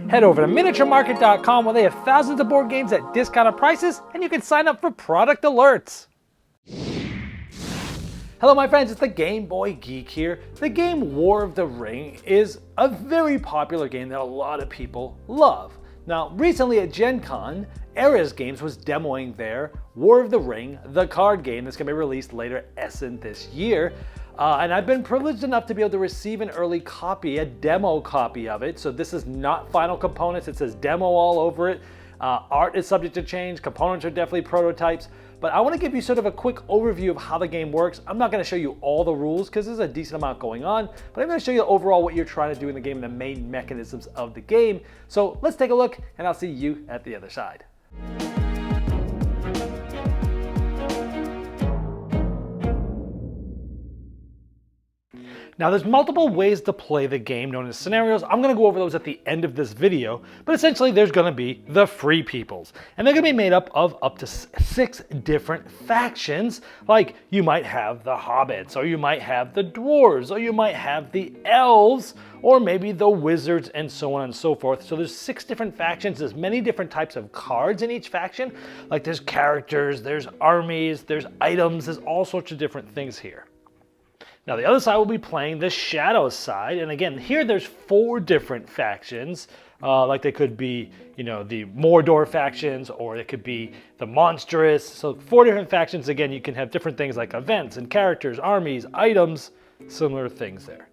Head over to miniaturemarket.com where they have thousands of board games at discounted prices, and you can sign up for product alerts. Hello my friends, it's the Game Boy Geek here. The game War of the Ring is a very popular game that a lot of people love. Now, recently at Gen Con, Bezier Games was demoing their War of the Ring, the card game that's going to be released later at Essen this year. And I've been privileged enough to be able to receive an early copy, a demo copy of it. So this is not final components, it says demo all over it. Art is subject to change, components are definitely prototypes. But I want to give you sort of a quick overview of how the game works. I'm not going to show you all the rules because there's a decent amount going on, but I'm going to show you overall what you're trying to do in the game and the main mechanisms of the game. So let's take a look and I'll see you at the other side. Now there's multiple ways to play the game known as scenarios. I'm going to go over those at the end of this video, but essentially there's going to be the Free Peoples. And they're going to be made up of up to 6 different factions. Like you might have the Hobbits, or you might have the Dwarves, or you might have the Elves, or maybe the Wizards, and so on and so forth. So there's 6 different factions. There's many different types of cards in each faction. Like there's characters, there's armies, there's items, there's all sorts of different things here. Now the other side will be playing the Shadow side, and again here there's 4 different factions. Like they could be, the Mordor factions, or it could be the Monstrous. So 4 different factions. Again, you can have different things like events and characters, armies, items, similar things there.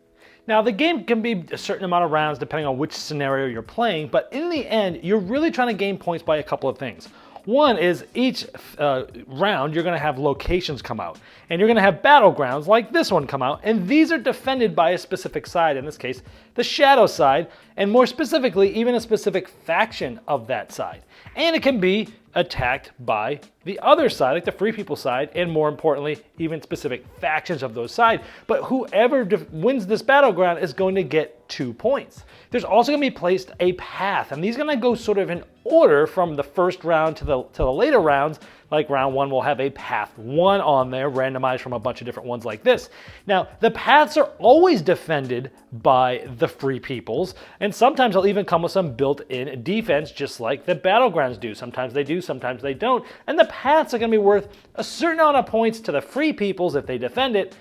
Now the game can be a certain amount of rounds depending on which scenario you're playing, but in the end you're really trying to gain points by a couple of things. One is each round you're going to have locations come out, and you're going to have battlegrounds like this one come out, and these are defended by a specific side, in this case the Shadow side, and more specifically even a specific faction of that side. And it can be attacked by the other side, like the Free People side, and more importantly even specific factions of those sides. But whoever wins this battleground is going to get 2 points. There's also going to be placed a path, and these are going to go sort of in order from the first round to the later rounds. Like round 1 will have a path 1 on there, randomized from a bunch of different ones like this. Now, the paths are always defended by the Free Peoples, and sometimes they'll even come with some built-in defense, just like the battlegrounds do. Sometimes they do, sometimes they don't. And the paths are going to be worth a certain amount of points to the Free Peoples if they defend it,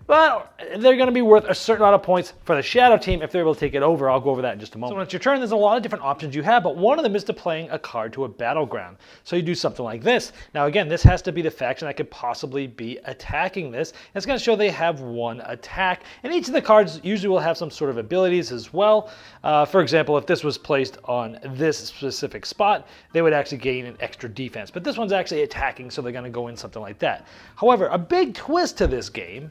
but they're going to be worth a certain amount of points for the Shadow team if they're able to take it over. I'll go over that in just a moment. So when it's your turn, there's a lot of different options you have, but one of them is to playing a card to a battleground. So you do something like this. Now again, this has to be the faction that could possibly be attacking this. And it's going to show they have 1 attack, and each of the cards usually will have some sort of abilities as well. For example, if this was placed on this specific spot, they would actually gain an extra defense. But this one's actually attacking, so they're going to go in something like that. However, a big twist to this game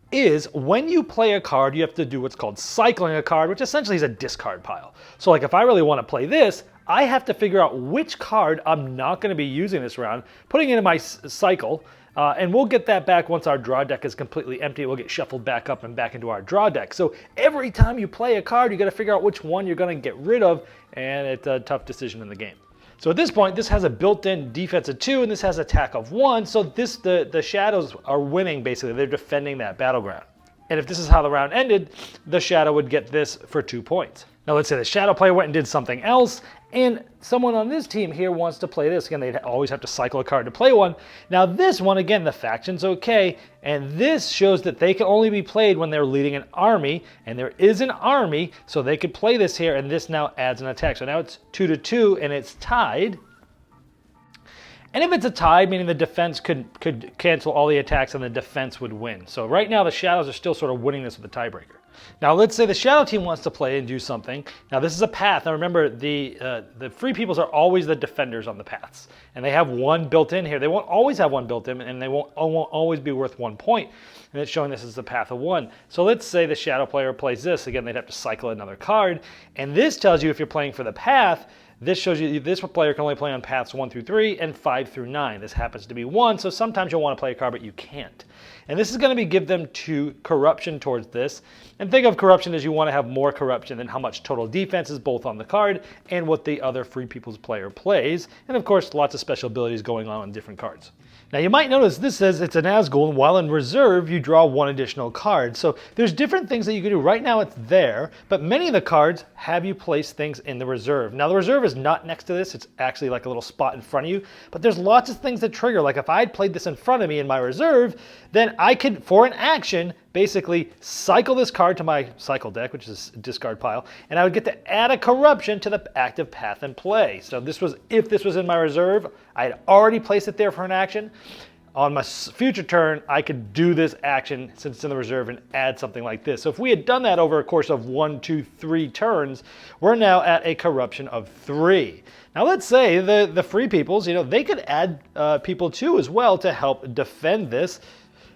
is when you play a card, you have to do what's called cycling a card, which essentially is a discard pile. So like if I really want to play this, I have to figure out which card I'm not going to be using this round, putting it in my cycle, and we'll get that back once our draw deck is completely empty. It will get shuffled back up and back into our draw deck. So every time you play a card, you got to figure out which one you're going to get rid of, and it's a tough decision in the game. So at this point, this has a built-in defense of 2, and this has attack of 1. So the Shadows are winning, basically. They're defending that battleground. And if this is how the round ended, the Shadow would get this for 2 points. Now let's say the Shadow player went and did something else, and someone on this team here wants to play this. Again, they'd always have to cycle a card to play one. Now this one, again, the faction's okay, and this shows that they can only be played when they're leading an army, and there is an army, so they could play this here, and this now adds an attack. So now it's 2-2, and it's tied. And if it's a tie, meaning the defense could cancel all the attacks and the defense would win. So right now the Shadows are still sort of winning this with the tiebreaker. Now let's say the Shadow team wants to play and do something. Now this is a path. Now remember, the Free Peoples are always the defenders on the paths. And they have 1 built in here. They won't always have 1 built in, and they won't always be worth 1 point. And it's showing this is the path of 1. So let's say the Shadow player plays this. Again, they'd have to cycle another card. And this tells you if you're playing for the path, this shows you this player can only play on paths 1 through 3 and 5 through 9. This happens to be 1, so sometimes you'll want to play a card, but you can't. And this is going to give them 2 corruption towards this. And think of corruption as you want to have more corruption than how much total defense is both on the card and what the other Free People's player plays. And of course, lots of special abilities going on different cards. Now you might notice this says it's a Nazgul, and while in reserve, you draw one additional card. So there's different things that you can do. Right now it's there, but many of the cards have you place things in the reserve. Now the reserve is not next to this, it's actually like a little spot in front of you, but there's lots of things that trigger. Like if I had played this in front of me in my reserve, then I could, for an action, basically cycle this card to my cycle deck, which is a discard pile, and I would get to add a corruption to the active path in play. So this was, if this was in my reserve, I had already placed it there for an action. On my future turn, I could do this action since it's in the reserve and add something like this. So if we had done that over a course of 1, 2, 3 turns, we're now at a corruption of 3. Now let's say the free peoples, they could add people too as well to help defend this.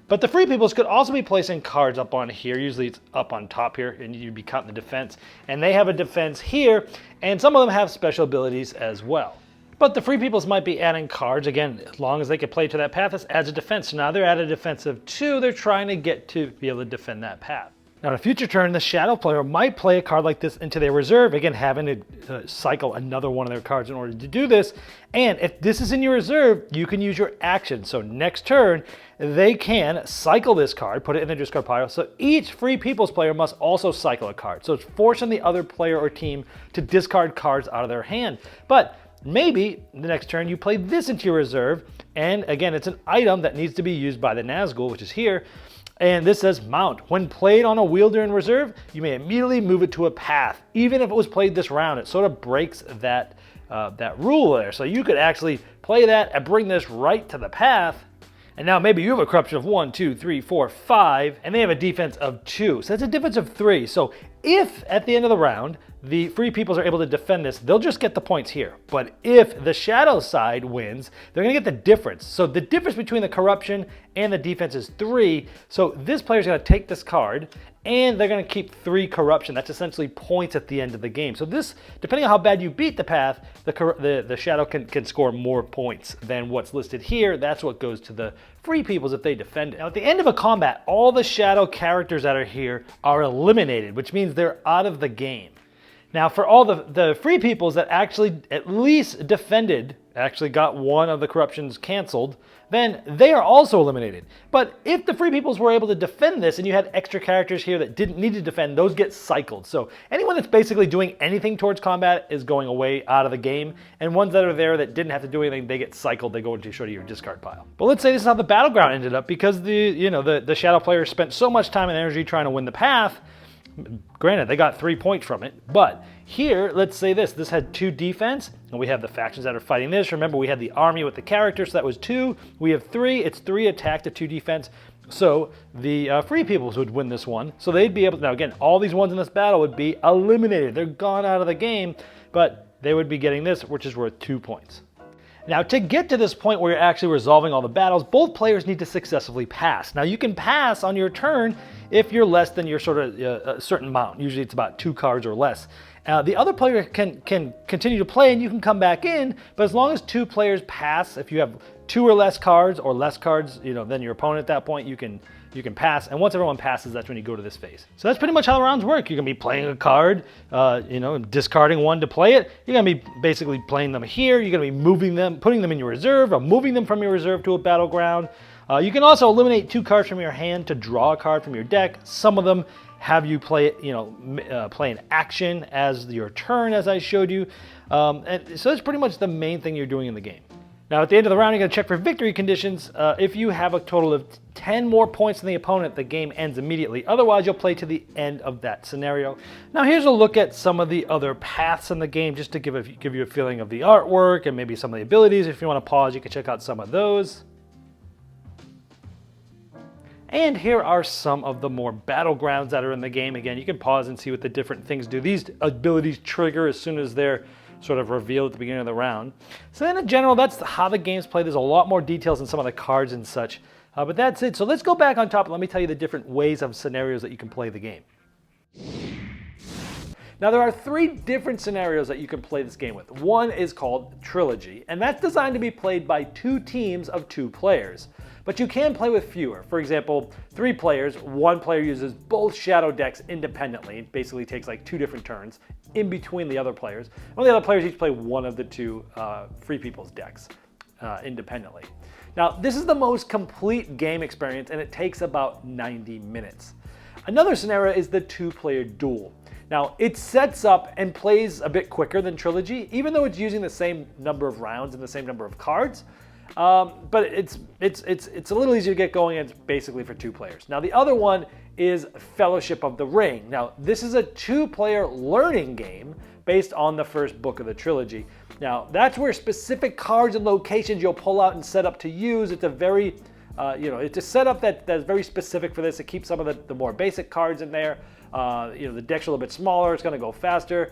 But the free peoples could also be placing cards up on here. Usually it's up on top here, and you'd be counting the defense. And they have a defense here, and some of them have special abilities as well. But the free peoples might be adding cards, again, as long as they can play to that path, this adds a defense. So now they're at a defense of 2, they're trying to get to be able to defend that path. Now in a future turn, the shadow player might play a card like this into their reserve, again, having to cycle another one of their cards in order to do this. And if this is in your reserve, you can use your action. So next turn, they can cycle this card, put it in the discard pile. So each free peoples player must also cycle a card. So it's forcing the other player or team to discard cards out of their hand. But maybe the next turn you play this into your reserve, and again, it's an item that needs to be used by the Nazgul, which is here. And this says mount. When played on a wielder in reserve, you may immediately move it to a path. Even if it was played this round, it sort of breaks that rule there. So you could actually play that and bring this right to the path. And now maybe you have a corruption of 1, 2, 3, 4, 5, and they have a defense of 2. So that's a difference of 3. So if at the end of the round, the free peoples are able to defend this, they'll just get the points here. But if the shadow side wins, they're gonna get the difference. So the difference between the corruption and the defense is 3. So this player's gonna take this card, and they're gonna keep 3 corruption. That's essentially points at the end of the game. So this, depending on how bad you beat the path, the shadow can score more points than what's listed here. That's what goes to the free peoples if they defend it. Now at the end of a combat, all the shadow characters that are here are eliminated, which means they're out of the game. Now for all the free peoples that actually at least defended, actually got one of the corruptions canceled, then they are also eliminated. But if the free peoples were able to defend this and you had extra characters here that didn't need to defend, those get cycled. So anyone that's basically doing anything towards combat is going away out of the game, and ones that are there that didn't have to do anything, they get cycled, they go into your discard pile. But let's say this is how the battleground ended up, because the shadow player spent so much time and energy trying to win the path. Granted, they got 3 points from it, but here, let's say this had 2 defense, and we have the factions that are fighting this. Remember, we had the army with the characters, so that was 2. We have 3, it's 3 attack to 2 defense. So the free peoples would win this one. So they'd be able to, now again, all these ones in this battle would be eliminated. They're gone out of the game, but they would be getting this, which is worth 2 points. Now to get to this point where you're actually resolving all the battles, both players need to successfully pass. Now you can pass on your turn if you're less than your sort of a certain amount. Usually it's about 2 cards or less. The other player can continue to play and you can come back in, but as long as 2 players pass, if you have 2 or less cards than your opponent at that point, you can pass. And once everyone passes, that's when you go to this phase. So that's pretty much how the rounds work. You're gonna be playing a card, discarding one to play it. You're gonna be basically playing them here. You're gonna be moving them, putting them in your reserve, or moving them from your reserve to a battleground. You can also eliminate 2 cards from your hand to draw a card from your deck. Some of them have you play it, play an action as your turn, as I showed you. And so that's pretty much the main thing you're doing in the game. Now at the end of the round, you're gonna check for victory conditions. If you have a total of 10 more points than the opponent, the game ends immediately. Otherwise, you'll play to the end of that scenario. Now here's a look at some of the other paths in the game, just to give you a feeling of the artwork and maybe some of the abilities. If you wanna pause, you can check out some of those. And here are some of the more battlegrounds that are in the game. Again, you can pause and see what the different things do. These abilities trigger as soon as they're sort of revealed at the beginning of the round. So then in general, that's how the game's played. There's a lot more details in some of the cards and such, but that's it. So let's go back on top and let me tell you the different ways of scenarios that you can play the game. Now there are 3 different scenarios that you can play this game with. One is called Trilogy, and that's designed to be played by 2 teams of 2 players. But you can play with fewer. For example, 3 players, 1 player uses both shadow decks independently. It basically takes like 2 different turns in between the other players. And the other players each play one of the 2 free people's decks independently. Now, this is the most complete game experience, and it takes about 90 minutes. Another scenario is the two-player duel. Now, it sets up and plays a bit quicker than Trilogy, even though it's using the same number of rounds and the same number of cards. But it's a little easier to get going, and it's basically for two players. Now, the other one is Fellowship of the Ring. Now, this is a two-player learning game based on the first book of the trilogy. Now, that's where specific cards and locations you'll pull out and set up to use. It's a very, it's a setup that's very specific for this. It keeps some of the more basic cards in there. The deck's a little bit smaller. It's going to go faster.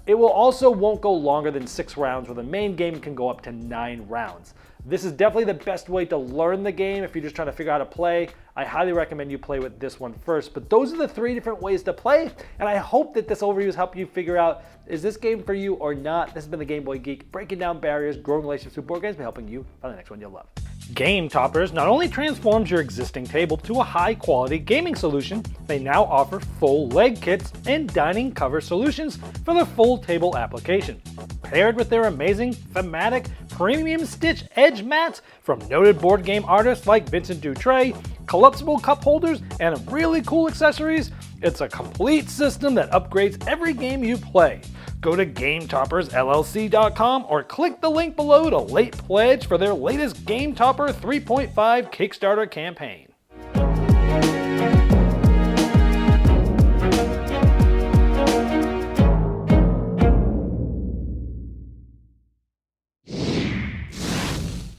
It won't go longer than 6 rounds, where the main game can go up to 9 rounds. This is definitely the best way to learn the game if you're just trying to figure out how to play. I highly recommend you play with this one first. But those are the 3 different ways to play, and I hope that this overview has helped you figure out, is this game for you or not? This has been the Game Boy Geek, breaking down barriers, growing relationships with board games, and helping you find the next one you'll love. Game Toppers not only transforms your existing table to a high-quality gaming solution, they now offer full leg kits and dining cover solutions for the full table application. Paired with their amazing, thematic, premium stitch edge mats from noted board game artists like Vincent Dutray, collapsible cup holders, and really cool accessories, it's a complete system that upgrades every game you play. Go to GameToppersLLC.com or click the link below to late pledge for their latest Game Topper 3.5 Kickstarter campaign.